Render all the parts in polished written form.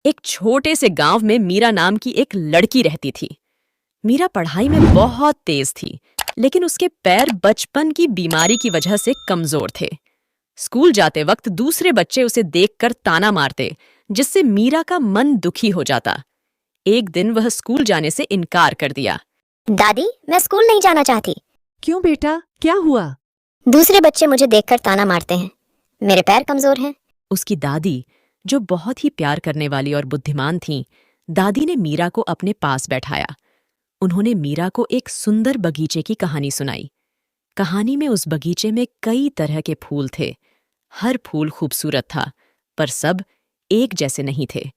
एक छोटे से गांव में मीरा नाम की एक लड़की रहती थी। मीरा पढ़ाई में बहुत तेज थी, लेकिन उसके पैर बचपन की बीमारी की वजह से कमजोर थे। स्कूल जाते वक्त दूसरे बच्चे उसे देखकर ताना मारते, जिससे मीरा का मन दुखी हो जाता। एक दिन वह स्कूल जाने से इनकार कर दिया। दादी, मैं स्कूल नहीं जाना चाहती। क्यों बेटा, क्या हुआ? दूसरे बच्चे मुझे देखकर ताना मारते हैं। मेरे पैर कमजोर हैं। उसकी दादी, जो बहुत ही प्यार करने वाली और बुद्धिमान थीं, दादी ने मीरा को अपने पास बैठाया। उन्होंने मीरा को एक सुंदर बगीचे की कहानी सुनाई। कहानी में उस बगीचे में कई तरह के फूल थे। हर फूल खूबसूरत था, पर सब एक जैसे नहीं थे।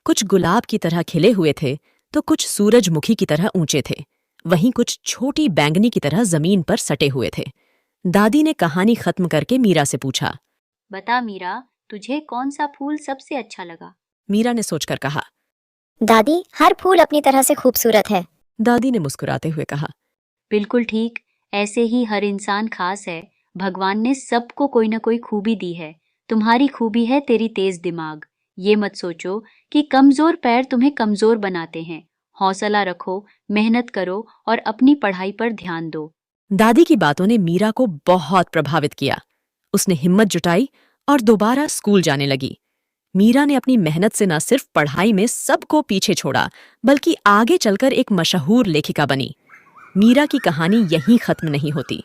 कुछ गुलाब की तरह खिले हुए थे, तो कुछ सूरजमुखी की तरह ऊंचे थे। वहीं कुछ छोटी बैंगनी की तरह जमीन पर सटे हुए थे। दादी ने कहानी खत्म करके मीरा से पूछा। बता मीरा, तुझे कौन सा फूल सबसे अच्छा लगा? मीरा ने सोचकर कहा। दादी, हर फूल अपनी तरह से खूबसूरत है। दादी ने मुस्कुराते हुए कहा। बिल्कुल ठीक, ऐसे ही हर इंसान खास है। भगवान ने सबको कोई ना कोई खूबी दी है। तुम्हारी खूबी है तेरी तेज दिमाग। ये मत सोचो कि कमजोर पैर तुम्हें कमजोर बनाते हैं। हौसला रखो, मेहनत करो और अपनी पढ़ाई पर ध्यान दो। दादी की बातों ने मीरा को बहुत प्रभावित किया। उसने हिम्मत जुटाई और दोबारा स्कूल जाने लगी। मीरा ने अपनी मेहनत से न सिर्फ पढ़ाई में सबको पीछे छोड़ा, बल्कि आगे चलकर एक मशहूर लेखिका बनी। मीरा की कहानी यहीं खत्म नहीं होती।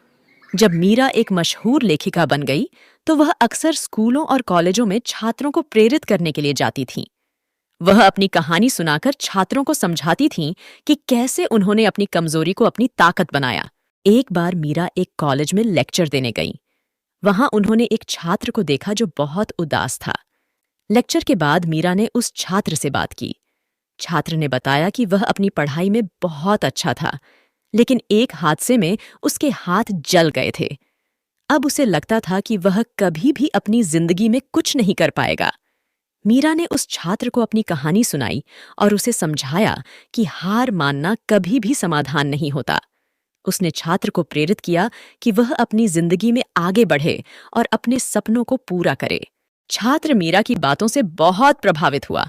जब मीरा एक मशहूर लेखिका बन गई, तो वह अक्सर स्कूलों और कॉलेजों में छात्रों को प्रेरित करने के लिए जाती थीं। वह अपनी कहानी सुनाकर छात्रों को समझाती थीं कि कैसे उन्होंने अपनी कमजोरी को अपनी ताकत बनाया। एक बार मीरा एक कॉलेज में लेक्चर देने गई। वहां उन्होंने एक छात्र को देखा जो बहुत उदास था। लेक्चर के बाद मीरा ने उस छात्र से बात की। छात्र ने बताया कि वह अपनी पढ़ाई में बहुत अच्छा था, लेकिन एक हादसे में उसके हाथ जल गए थे। अब उसे लगता था कि वह कभी भी अपनी जिंदगी में कुछ नहीं कर पाएगा। मीरा ने उस छात्र को अपनी कहानी सुनाई और उसे समझाया कि हार मानना कभी भी समाधान नहीं होता। उसने छात्र को प्रेरित किया कि वह अपनी जिंदगी में आगे बढ़े और अपने सपनों को पूरा करे। छात्र मीरा की बातों से बहुत प्रभावित हुआ।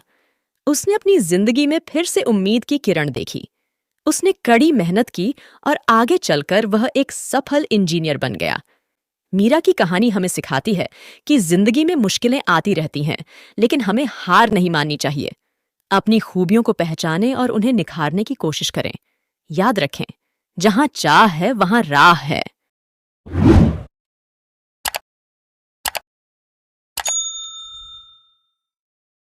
उसने अपनी जिंदगी में फिर से उम्मीद की किरण देखी। उसने कड़ी मेहनत की और आगे चलकर वह एक सफल इंजीनियर बन गया। मीरा की कहानी हमें सिखाती है कि जिंदगी में मुश्किलें आती रहती हैं, लेकिन हमें हार नहीं माननी चाहिए। अपनी खूबियों को पहचानें और उन्हें निखारने की कोशिश करें। याद रखें, जहां चाह है वहां राह है।